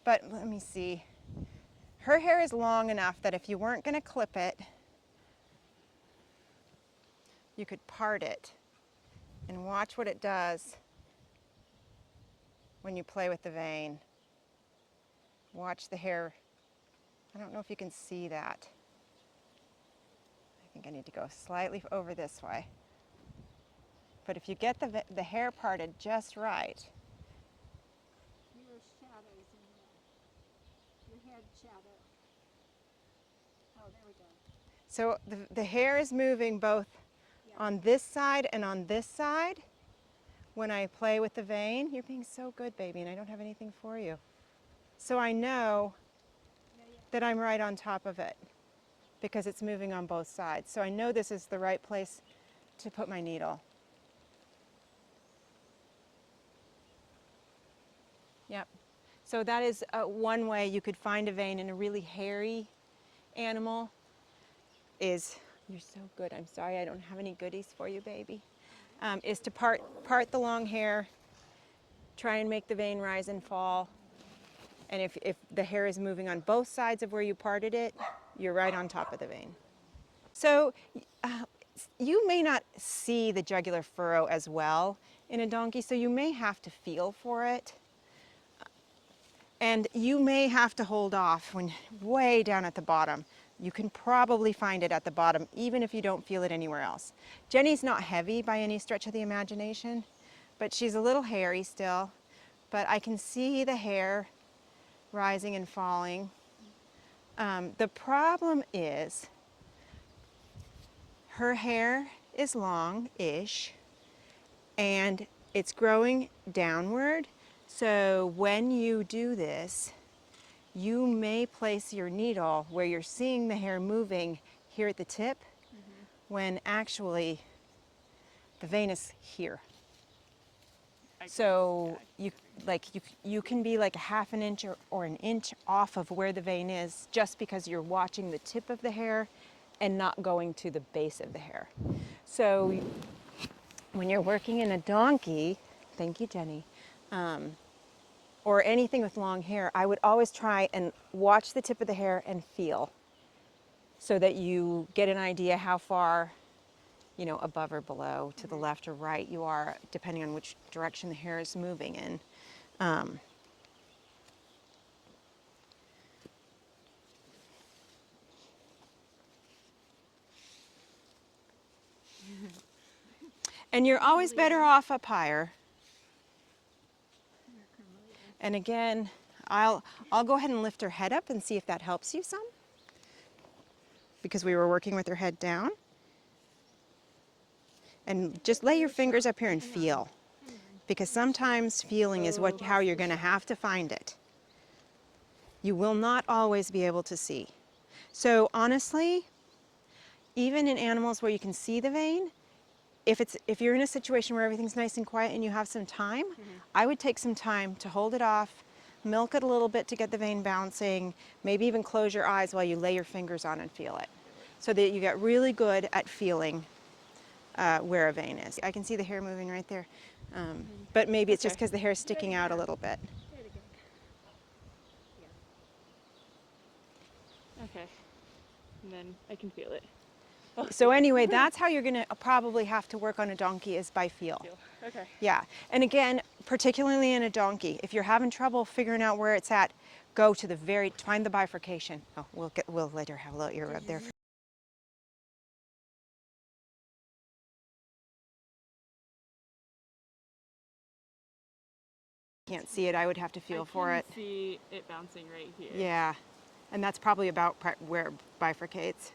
But let me see. Her hair is long enough that if you weren't going to clip it, you could part it and watch what it does when you play with the vein. Watch the hair. I don't know if you can see that. I think I need to go slightly over this way. But if you get the hair parted just right. Your shadows in there. Your head shadow. Oh, there we go. So the hair is moving both on this side and on this side when I play with the vein. You're being so good, baby, and I don't have anything for you. So I know that I'm right on top of it because it's moving on both sides. So I know this is the right place to put my needle. Yep. So that is one way you could find a vein in a really hairy animal is, you're so good, I'm sorry I don't have any goodies for you, baby, is to part the long hair, try and make the vein rise and fall. And if the hair is moving on both sides of where you parted it, you're right on top of the vein. So you may not see the jugular furrow as well in a donkey, so you may have to feel for it. And you may have to hold off when way down at the bottom. You can probably find it at the bottom, even if you don't feel it anywhere else. Jenny's not heavy by any stretch of the imagination, but she's a little hairy still. But I can see the hair rising and falling. The problem is her hair is long-ish, and it's growing downward. So when you do this, you may place your needle where you're seeing the hair moving here at the tip, when actually the vein is here. So you can be like a half an inch or an inch off of where the vein is just because you're watching the tip of the hair and not going to the base of the hair. So when you're working in a donkey, thank you, Jenny, or anything with long hair, I would always try and watch the tip of the hair and feel so that you get an idea how far, above or below, to the left or right you are, depending on which direction the hair is moving in. And you're always better off up higher. And again, I'll go ahead and lift her head up and see if that helps you some, because we were working with her head down. And just lay your fingers up here and feel, because sometimes feeling is how you're going to have to find it. You will not always be able to see. So honestly, even in animals where you can see the vein, if you're in a situation where everything's nice and quiet and you have some time, I would take some time to hold it off, milk it a little bit to get the vein bouncing, maybe even close your eyes while you lay your fingers on and feel it, so that you get really good at feeling where a vein is. I can see the hair moving right there, but maybe it's just because the hair is sticking out a little bit. Okay, and then I can feel it. So anyway, that's how you're going to probably have to work on a donkey, is by feel. Okay. Yeah, and again, particularly in a donkey, if you're having trouble figuring out where it's at, go to find the bifurcation. Oh, we'll let her have a little ear rub there. Can't see it, I would have to feel for it. I can see it bouncing right here. Yeah, and that's probably about where it bifurcates.